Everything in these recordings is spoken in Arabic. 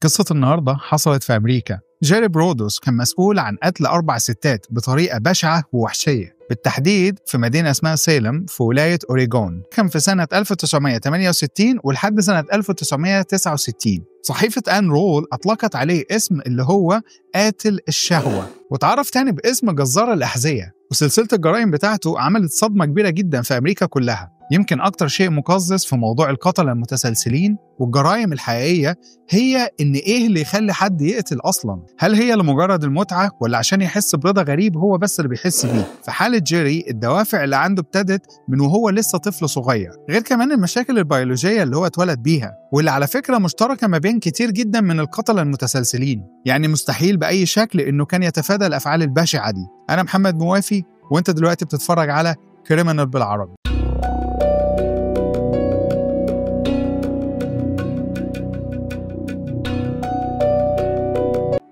قصة النهاردة حصلت في أمريكا. جيري برودوس كان مسؤول عن قتل 4 ستات بطريقة بشعة ووحشية، بالتحديد في مدينة اسمها سالم في ولاية أوريغون. كان في سنة 1968 ولحد سنة 1969. صحيفة آن رول أطلقت عليه اسم اللي هو قاتل الشهوة، وتعرف تاني باسم جزار الأحذية. وسلسلة الجرائم بتاعته عملت صدمة كبيرة جدا في أمريكا كلها. يمكن أكتر شيء مقزز في موضوع القتلة المتسلسلين والجرائم الحقيقية هي إن إيه اللي يخلي حد يقتل أصلاً؟ هل هي لمجرد المتعة ولا عشان يحس برضا غريب هو بس اللي بيحس بيه؟ في حالة جيري الدوافع اللي عنده ابتدت من وهو لسه طفل صغير، غير كمان المشاكل البيولوجية اللي هو اتولد بيها، واللي على فكرة مشتركة ما بين كتير جدا من القتلة المتسلسلين. يعني مستحيل بأي شكل إنه كان يتفادى الأفعال البشعة دي. أنا محمد موافي، وأنت دلوقتي بتتفرج على كريمنال بالعربي.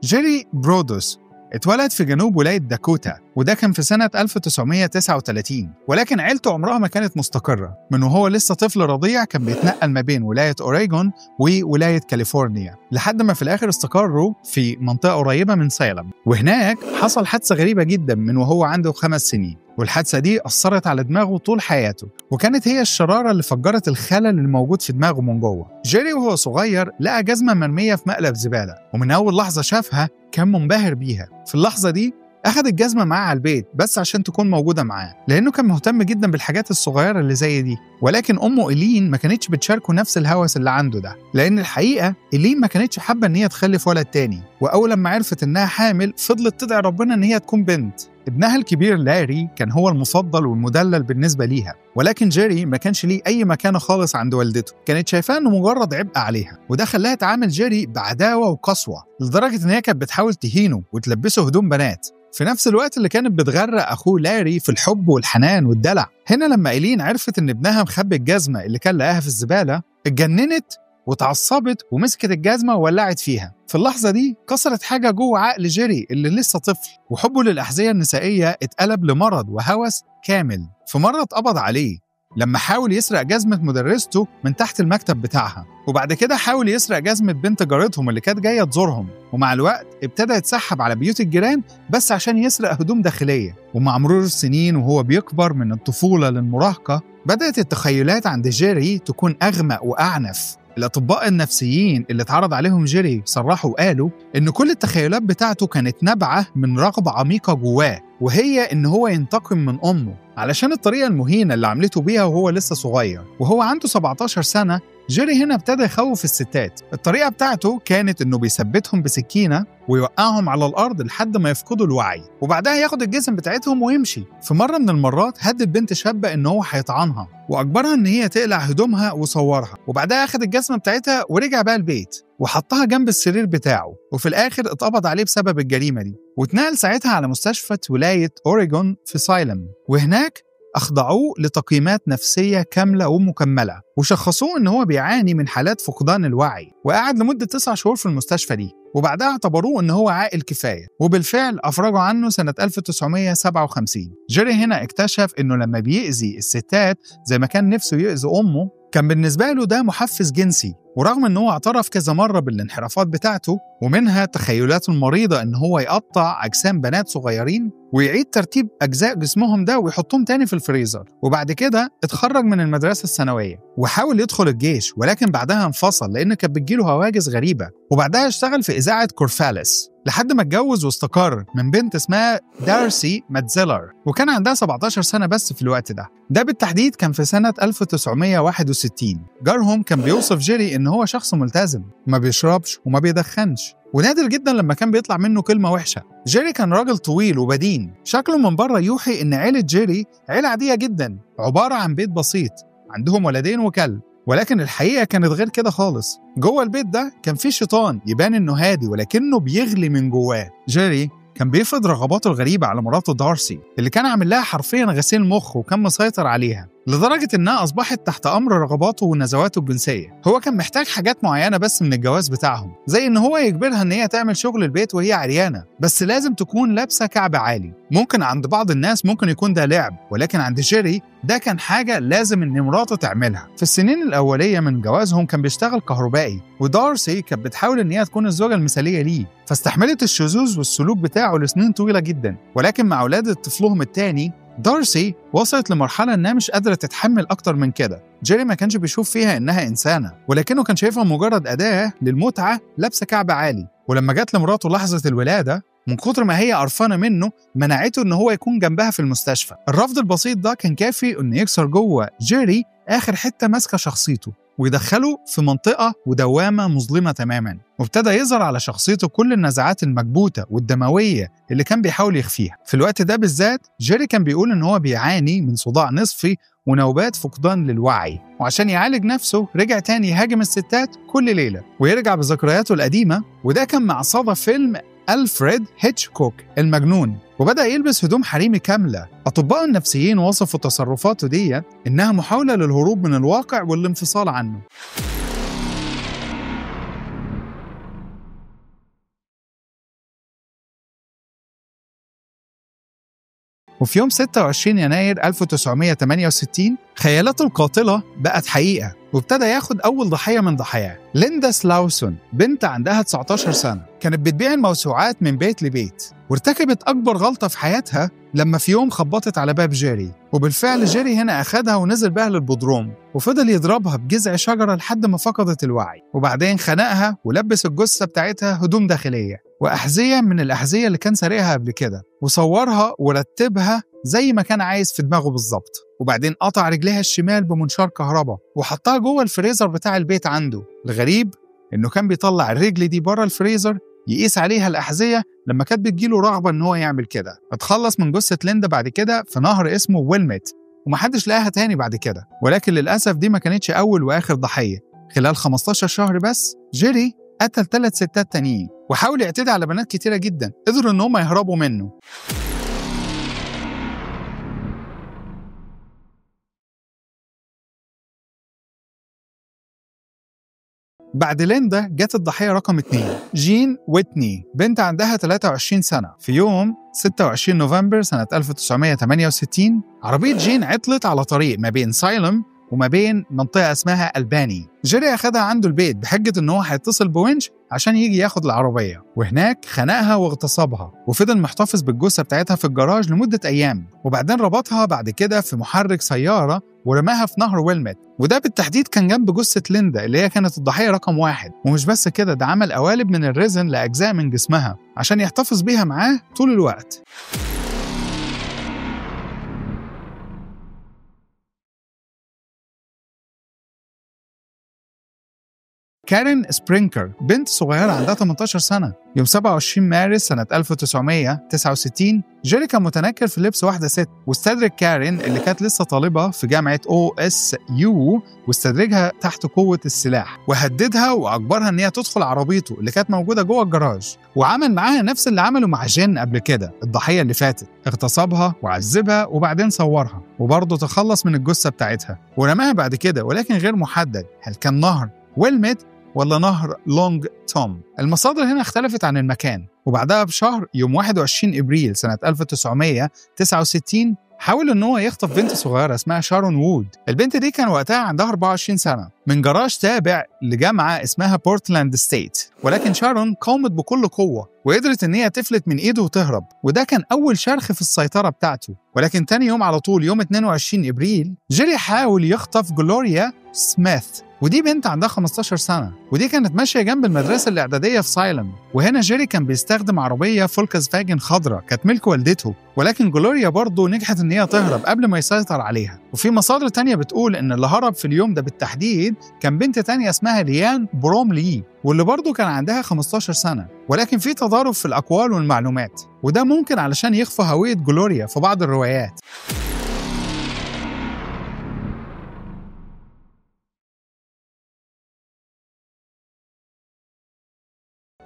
جيري برودوس اتولد في جنوب ولاية داكوتا، وده كان في سنة 1939. ولكن عيلته عمرها ما كانت مستقرة. من وهو لسه طفل رضيع كان بيتنقل ما بين ولاية أوريغون وولاية كاليفورنيا، لحد ما في الآخر استقروا في منطقة قريبة من سالم. وهناك حصل حادثة غريبة جدا من وهو عنده 5 سنين، والحادثة دي أثرت على دماغه طول حياته، وكانت هي الشرارة اللي فجرت الخلل الموجود في دماغه من جوه. جيري وهو صغير لقى جزمة مرمية في مقلب زبالة، ومن أول لحظة شافها كان منبهر بيها. في اللحظة دي أخد الجزمة معاه على البيت بس عشان تكون موجودة معاه، لأنه كان مهتم جدا بالحاجات الصغيرة اللي زي دي. ولكن أمه إيلين ما كانتش بتشاركه نفس الهوس اللي عنده ده، لأن الحقيقة إيلين ما كانتش حابة إن هي تخلف ولد تاني. وأول لما عرفت إنها حامل فضلت تدعي ربنا إن هي تكون بنت. ابنها الكبير لاري كان هو المفضل والمدلل بالنسبة ليها، ولكن جيري ما كانش ليه أي مكانة خالص عند والدته، كانت شايفاه إنه مجرد عبء عليها. وده خلاها تعامل جيري بعداوة وقسوة، لدرجة إن هي كانت بتحاول تهينه وتلبسه هدوم بنات في نفس الوقت اللي كانت بتغرق أخوه لاري في الحب والحنان والدلع. هنا لما إيلين عرفت إن ابنها مخبي الجزمة اللي كان لقاها في الزبالة اتجننت وتعصبت ومسكت الجزمة وولعت فيها. في اللحظة دي كسرت حاجة جوه عقل جيري اللي لسه طفل، وحبه للأحذية النسائية اتقلب لمرض وهوس كامل. في مرة اتقبض عليه لما حاول يسرق جزمة مدرسته من تحت المكتب بتاعها، وبعد كده حاول يسرق جزمة بنت جارتهم اللي كانت جاية تزورهم. ومع الوقت ابتدى يتسحب على بيوت الجيران بس عشان يسرق هدوم داخلية. ومع مرور السنين وهو بيكبر من الطفولة للمراهقة بدأت التخيلات عند جيري تكون أغمق وأعنف. الأطباء النفسيين اللي اتعرض عليهم جيري صرحوا وقالوا إن كل التخيلات بتاعته كانت نابعة من رغبة عميقة جواه، وهي إن هو ينتقم من أمه علشان الطريقة المهينة اللي عملته بيها وهو لسه صغير. وهو عنده 17 سنة جيري هنا ابتدى يخوف الستات. الطريقة بتاعته كانت إنه بيثبتهم بسكينة ويوقعهم على الأرض لحد ما يفقدوا الوعي، وبعدها ياخد الجسم بتاعتهم ويمشي. في مرة من المرات هدد بنت شابة إن هو هيطعنها وأجبرها إن هي تقلع هدومها وصورها، وبعدها أخد الجسم بتاعتها ورجع بقى البيت وحطها جنب السرير بتاعه. وفي الآخر اتقبض عليه بسبب الجريمة دي، واتنقل ساعتها على مستشفى ولاية أوريغون في سايلم، وهناك أخضعوه لتقييمات نفسية كاملة ومكملة، وشخصوه إن هو بيعاني من حالات فقدان الوعي، وقعد لمدة 9 شهور في المستشفى دي، وبعدها اعتبروه إن هو عاقل كفاية، وبالفعل أفرجوا عنه سنة 1957. جيري هنا اكتشف إنه لما بيأذي الستات زي ما كان نفسه يأذي أمه كان بالنسبة له ده محفز جنسي. ورغم إنه اعترف كذا مرة بالانحرافات بتاعته، ومنها تخيلات المريضة إن هو يقطع أجسام بنات صغيرين ويعيد ترتيب أجزاء جسمهم ده ويحطهم تاني في الفريزر، وبعد كده اتخرج من المدرسة الثانوية وحاول يدخل الجيش، ولكن بعدها انفصل لأن كانت بتجيله هواجس غريبة. وبعدها اشتغل في إذاعة كورفاليس لحد ما اتجوز واستقر من بنت اسمها دارسي ماتزيلر، وكان عندها 17 سنة بس في الوقت ده بالتحديد كان في سنة 1961. جارهم كان بيوصف جيري إن هو شخص ملتزم، ما بيشربش وما بيدخنش، ونادر جدا لما كان بيطلع منه كلمة وحشة. جيري كان راجل طويل وبدين، شكله من بره يوحي إن عيلة جيري عيلة عادية جدا عبارة عن بيت بسيط عندهم ولدين وكلب، ولكن الحقيقة كانت غير كده خالص. جوه البيت ده كان فيه شيطان يبان إنه هادي ولكنه بيغلي من جواه. جيري كان بيفرض رغباته الغريبة على مراته دارسي اللي كان عامل لها حرفيا غسيل مخ وكان مسيطر عليها، لدرجة إنها أصبحت تحت أمر رغباته ونزواته الجنسية. هو كان محتاج حاجات معينة بس من الجواز بتاعهم، زي إن هو يجبرها إن هي تعمل شغل البيت وهي عريانة، بس لازم تكون لابسة كعب عالي. ممكن عند بعض الناس ممكن يكون ده لعب، ولكن عند جيري ده كان حاجة لازم إن مراته تعملها. في السنين الأولية من جوازهم كان بيشتغل كهربائي، ودارسي كانت بتحاول إن هي تكون الزوجة المثالية ليه، فاستحملت الشذوذ والسلوك بتاعه لسنين طويلة جدا. ولكن مع ولادة طفلهم الثاني دارسي وصلت لمرحلة إنها مش قادرة تتحمل أكتر من كده. جيري ما كانش بيشوف فيها إنها إنسانة، ولكنه كان شايفها مجرد أداة للمتعة لابسة كعب عالي. ولما جات لمراته لحظة الولادة، من كتر ما هي قرفانة منه منعته إن هو يكون جنبها في المستشفى. الرفض البسيط ده كان كافي إنه يكسر جوه جيري آخر حتة ماسكة شخصيته، ويدخله في منطقة ودوامة مظلمة تماماً، وابتدى يظهر على شخصيته كل النزعات المكبوتة والدموية اللي كان بيحاول يخفيها. في الوقت ده بالذات جيري كان بيقول إن هو بيعاني من صداع نصفي ونوبات فقدان للوعي، وعشان يعالج نفسه رجع تاني يهاجم الستات كل ليلة ويرجع بذكرياته القديمة. وده كان مع صدى فيلم ألفريد هيتشكوك المجنون، وبدأ يلبس هدوم حريمي كاملة. أطباء النفسيين وصفوا تصرفاته دي إنها محاولة للهروب من الواقع والانفصال عنه. وفي يوم 26 يناير 1968 خيالاته القاتلة بقت حقيقة، وابتدى ياخد أول ضحية من ضحاياه، ليندا سلاوسون، بنت عندها 19 سنة، كانت بتبيع الموسوعات من بيت لبيت، وارتكبت أكبر غلطة في حياتها لما في يوم خبطت على باب جيري. وبالفعل جيري هنا أخدها ونزل بها للبودروم، وفضل يضربها بجذع شجرة لحد ما فقدت الوعي، وبعدين خنقها ولبس الجثة بتاعتها هدوم داخلية وأحذية من الأحذية اللي كان سارقها قبل كده، وصورها ورتبها زي ما كان عايز في دماغه بالظبط. وبعدين قطع رجليها الشمال بمنشار كهرباء وحطها جوه الفريزر بتاع البيت عنده. الغريب إنه كان بيطلع الرجل دي بره الفريزر يقيس عليها الأحذية لما كانت بتجيله رغبة إن هو يعمل كده. اتخلص من جثة ليندا بعد كده في نهر اسمه ويلمت، ومحدش لقاها تاني بعد كده. ولكن للأسف دي ما كانتش أول وآخر ضحية. خلال 15 شهر بس جيري قتل 3 ستات تانيين، وحاول يعتدي على بنات كتيرة جدا قدروا إن هم يهربوا منه. بعد ليندا جت الضحية رقم 2، جين ويتني، بنت عندها 23 سنة. في يوم 26 نوفمبر سنة 1968 عربية جين عطلت على طريق ما بين سايلم وما بين منطقة اسمها ألباني. جيري أخدها عنده البيت بحجة إن هو هيتصل بونش عشان يجي ياخد العربية، وهناك خنقها واغتصبها، وفضل محتفظ بالجثة بتاعتها في الجراج لمدة أيام. وبعدين ربطها بعد كده في محرك سيارة ورماها في نهر ويلمت، وده بالتحديد كان جنب جثة ليندا اللي هي كانت الضحية رقم 1. ومش بس كده، ده عمل قوالب من الريزن لأجزاء من جسمها عشان يحتفظ بيها معاه طول الوقت. كارين سبرينكر، بنت صغيرة عندها 18 سنة. يوم 27 مارس سنة 1969 جيري كان متنكر في لبس واحدة ست، واستدرج كارين اللي كانت لسه طالبة في جامعة OSU، واستدرجها تحت قوة السلاح وهددها وأجبرها إن هي تدخل عربيته اللي كانت موجودة جوه الجراج، وعمل معاها نفس اللي عمله مع جين قبل كده الضحية اللي فاتت. اغتصبها وعذبها وبعدين صورها، وبرضه تخلص من الجثة بتاعتها ورماها بعد كده، ولكن غير محدد هل كان نهر ويلمت ولا نهر لونج توم. المصادر هنا اختلفت عن المكان. وبعدها بشهر يوم 21 إبريل سنة 1969 حاول إن هو يخطف بنت صغيرة اسمها شارون وود. البنت دي كان وقتها عندها 24 سنة من جراج تابع لجامعة اسمها بورتلاند ستيت، ولكن شارون قاومت بكل قوة وقدرت إن هي تفلت من إيده وتهرب، وده كان أول شرخ في السيطرة بتاعته. ولكن تاني يوم على طول يوم 22 إبريل جيري حاول يخطف جلوريا سميث، ودي بنت عندها 15 سنة، ودي كانت ماشية جنب المدرسة الإعدادية في سايلم. وهنا جيري كان بيستخدم عربية فولكس فاجن خضراء كانت ملك والدته، ولكن جلوريا برضه نجحت إن هي تهرب قبل ما يسيطر عليها. وفي مصادر تانية بتقول إن اللي هرب في اليوم ده بالتحديد كان بنت تانية اسمها ريان بروملي، واللي برضه كان عندها 15 سنة. ولكن في تضارب في الأقوال والمعلومات، وده ممكن علشان يخفى هوية جلوريا في بعض الروايات.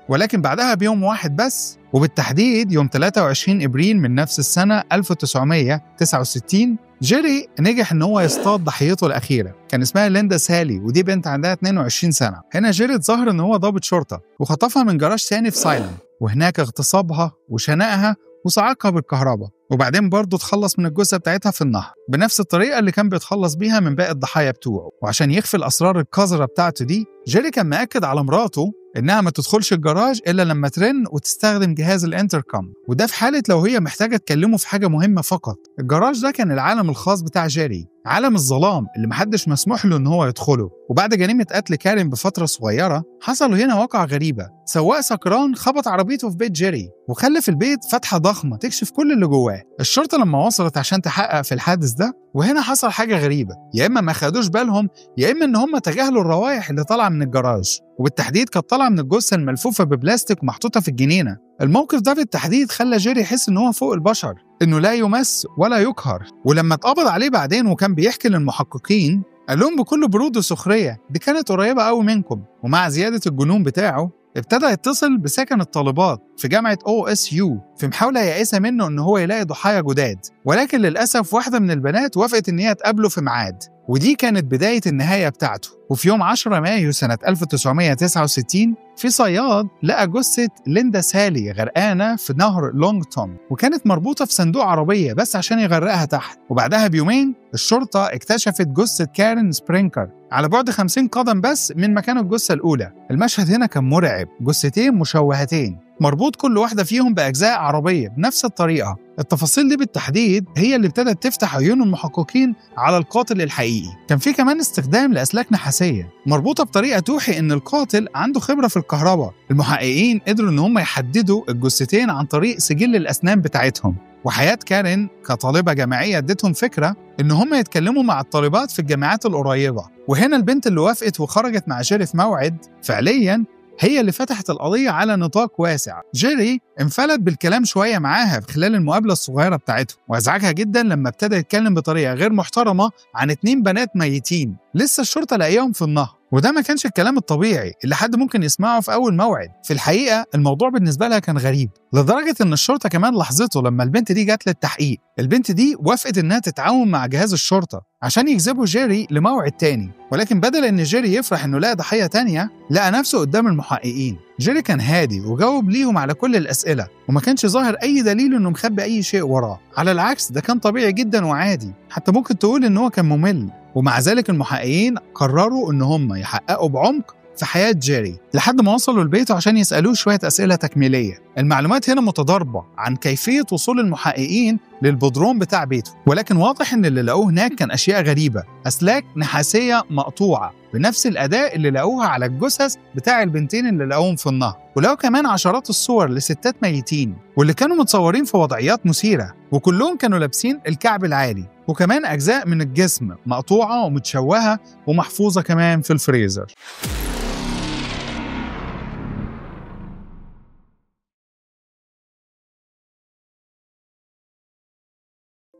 ولكن بعدها بيوم واحد بس، وبالتحديد يوم 23 إبريل من نفس السنة 1969 جيري نجح إن هو يصطاد ضحيته الأخيرة، كان اسمها ليندا سالي، ودي بنت عندها 22 سنة. هنا جيري اتظاهر إن هو ضابط شرطة وخطفها من جراج تاني في سايلم، وهناك اغتصبها وشنقها وصعقها بالكهرباء، وبعدين برضه اتخلص من الجثة بتاعتها في النهر بنفس الطريقة اللي كان بيتخلص بيها من باقي الضحايا بتوعه. وعشان يخفي الأسرار القذرة بتاعته دي، جيري كان مأكد على مراته إنها ما تدخلش الجراج إلا لما ترن وتستخدم جهاز الانتركم، وده في حالة لو هي محتاجة تكلمه في حاجة مهمة فقط. الجراج ده كان العالم الخاص بتاع جيري، عالم الظلام اللي محدش مسموح له إن هو يدخله. وبعد جريمة قتل كارين بفترة صغيرة، حصل هنا واقعة غريبة. سواق سكران خبط عربيته في بيت جيري وخلى في البيت فتحة ضخمة تكشف كل اللي جواه. الشرطة لما وصلت عشان تحقق في الحادث ده، وهنا حصل حاجة غريبة، يا إما ما خدوش بالهم يا إما إن هم تجاهلوا الروايح اللي طالعة من الجراج، وبالتحديد كانت طالعة من الجثة الملفوفة ببلاستيك ومحطوطة في الجنينة. الموقف ده بالتحديد خلى جيري يحس إن هو فوق البشر، إنه لا يمس ولا يقهر. ولما اتقبض عليه بعدين وكان بيحكي للمحققين، قال لهم بكل برود وسخرية دي كانت قريبة قوي منكم. ومع زيادة الجنون بتاعه ابتدى يتصل بسكن الطالبات في جامعة OSU في محاولة يائسة منه إن هو يلاقي ضحايا جداد، ولكن للأسف واحدة من البنات وافقت إن هي تقابله في ميعاد، ودي كانت بداية النهاية بتاعته. وفي يوم 10 مايو سنة 1969 في صياد لقى جثة ليندا سالي غرقانة في نهر لونج توم، وكانت مربوطة في صندوق عربية بس عشان يغرقها تحت. وبعدها بيومين الشرطة اكتشفت جثة كارين سبرينكر على بعد 50 قدم بس من مكان الجثة الأولى. المشهد هنا كان مرعب، جثتين مشوهتين مربوط كل واحدة فيهم بأجزاء عربية بنفس الطريقة. التفاصيل دي بالتحديد هي اللي ابتدت تفتح عيون المحققين على القاتل الحقيقي. كان في كمان استخدام لأسلاك نحاسية مربوطة بطريقة توحي إن القاتل عنده خبرة في الكهرباء. المحققين قدروا إن هم يحددوا الجثتين عن طريق سجل الأسنان بتاعتهم. وحياة كارين كطالبة جامعية ادتهم فكرة إن هم يتكلموا مع الطالبات في الجامعات القريبة. وهنا البنت اللي وافقت وخرجت مع جيري في موعد فعلياً هي اللي فتحت القضية على نطاق واسع. جيري انفلت بالكلام شوية معاها خلال المقابلة الصغيرة بتاعته، وازعجها جدا لما ابتدى يتكلم بطريقة غير محترمة عن 2 بنات ميتين لسه الشرطة لاقيهم في النهر. وده ما كانش الكلام الطبيعي اللي حد ممكن يسمعه في أول موعد. في الحقيقة الموضوع بالنسبة لها كان غريب لدرجة إن الشرطة كمان لاحظته لما البنت دي جات للتحقيق. البنت دي وافقت إنها تتعاون مع جهاز الشرطة عشان يجذبوا جيري لموعد تاني، ولكن بدل إن جيري يفرح إنه لقى ضحية تانية، لقى نفسه قدام المحققين. جيري كان هادي وجاوب ليهم على كل الأسئلة، وما كانش ظاهر أي دليل إنه مخبي أي شيء وراه. على العكس ده كان طبيعي جدا وعادي، حتى ممكن تقول إن هو كان ممل. ومع ذلك المحققين قرروا إن هم يحققوا بعمق في حياة جيري لحد ما وصلوا البيت عشان يسألوه شوية أسئلة تكميلية. المعلومات هنا متضاربة عن كيفية وصول المحققين للبودروم بتاع بيته، ولكن واضح إن اللي لقوه هناك كان أشياء غريبة، أسلاك نحاسية مقطوعة بنفس الأداء اللي لقوها على الجثث بتاع البنتين اللي لقوهم في النهر. ولقوا كمان عشرات الصور لستات ميتين واللي كانوا متصورين في وضعيات مثيرة، وكلهم كانوا لابسين الكعب العالي، وكمان أجزاء من الجسم مقطوعة ومتشوهة ومحفوظة كمان في الفريزر.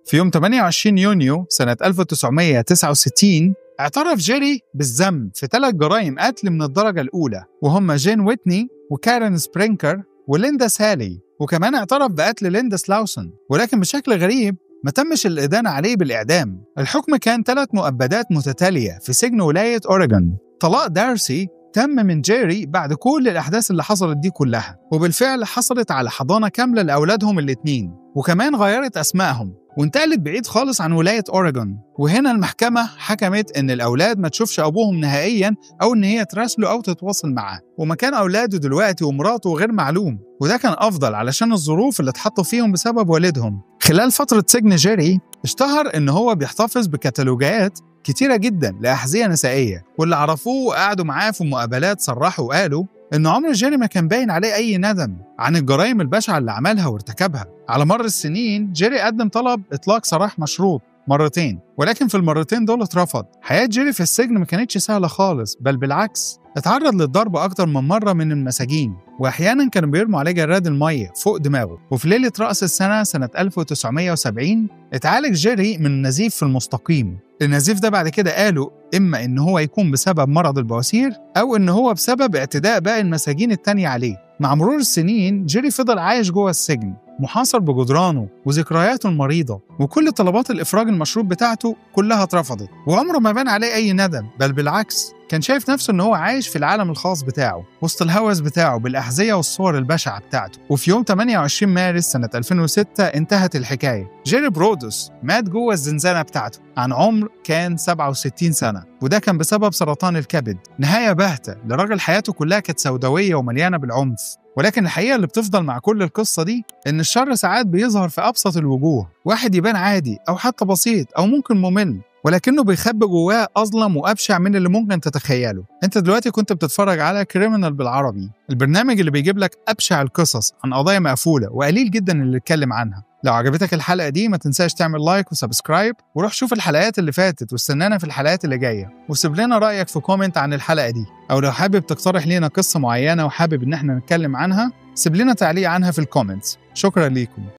في يوم 28 يونيو سنة 1969 اعترف جيري بالذنب في 3 جرائم قتل من الدرجة الأولى، وهم جين ويتني وكارين سبرينكر وليندا سالي، وكمان اعترف بقتل ليندا سلاوسون. ولكن بشكل غريب ما تمش الإدانة عليه بالإعدام. الحكم كان 3 مؤبدات متتالية في سجن ولاية أوريغون. طلاق دارسي تم من جيري بعد كل الأحداث اللي حصلت دي كلها، وبالفعل حصلت على حضانة كاملة لأولادهم الاتنين، وكمان غيرت أسمائهم وانتقلت بعيد خالص عن ولاية أوريغون. وهنا المحكمة حكمت إن الأولاد ما تشوفش أبوهم نهائياً أو إن هي تراسله أو تتواصل معاه، ومكان أولاده دلوقتي ومراته غير معلوم، وده كان أفضل علشان الظروف اللي اتحطوا فيهم بسبب والدهم. خلال فترة سجن جيري اشتهر إن هو بيحتفظ بكتالوجات كتيرة جدا لأحذية نسائية، واللي عرفوه وقعدوا معاه في مقابلات صرحوا وقالوا إن عمر جيري ما كان باين عليه أي ندم عن الجرائم البشعة اللي عملها وارتكبها. على مر السنين جيري قدم طلب إطلاق سراح مشروط مرتين، ولكن في المرتين دول اترفض. حياة جيري في السجن ما كانتش سهلة خالص، بل بالعكس اتعرض للضرب أكتر من مرة من المساجين، وأحيانا كانوا بيرموا عليه جراد المية فوق دماغه. وفي ليلة رأس السنة سنة 1970 اتعالج جيري من نزيف في المستقيم. النزيف ده بعد كده قالوا إما إن هو يكون بسبب مرض البواسير أو إن هو بسبب اعتداء باقي المساجين التانية عليه. مع مرور السنين جيري فضل عايش جوه السجن محاصر بجدرانه وذكرياته المريضة، وكل طلبات الإفراج المشروط بتاعته كلها اترفضت، وعمره ما بان عليه أي ندم، بل بالعكس كان شايف نفسه إن هو عايش في العالم الخاص بتاعه وسط الهوس بتاعه بالأحذية والصور البشعة بتاعته. وفي يوم 28 مارس سنة 2006 انتهت الحكاية. جيري برودوس مات جوه الزنزانة بتاعته عن عمر كان 67 سنة، وده كان بسبب سرطان الكبد. نهاية باهتة لراجل حياته كلها كانت سوداوية ومليانة بالعنف. ولكن الحقيقة اللي بتفضل مع كل القصة دي إن الشر ساعات بيظهر في أبسط الوجوه. واحد يبان عادي أو حتى بسيط أو ممكن ممل، ولكنه بيخبي جواه أظلم وأبشع من اللي ممكن تتخيله. أنت دلوقتي كنت بتتفرج على كريمنال بالعربي، البرنامج اللي بيجيب لك أبشع القصص عن قضايا مقفولة وقليل جدا اللي اتكلم عنها. لو عجبتك الحلقة دي ما تنساش تعمل لايك وسبسكرايب، وروح شوف الحلقات اللي فاتت واستنانا في الحلقات اللي جاية، وسيب لنا رأيك في كومنت عن الحلقة دي. أو لو حابب تقترح لنا قصة معينة وحابب إن احنا نتكلم عنها، سيب لنا تعليق عنها في الكومنتس. شكرا ليكم.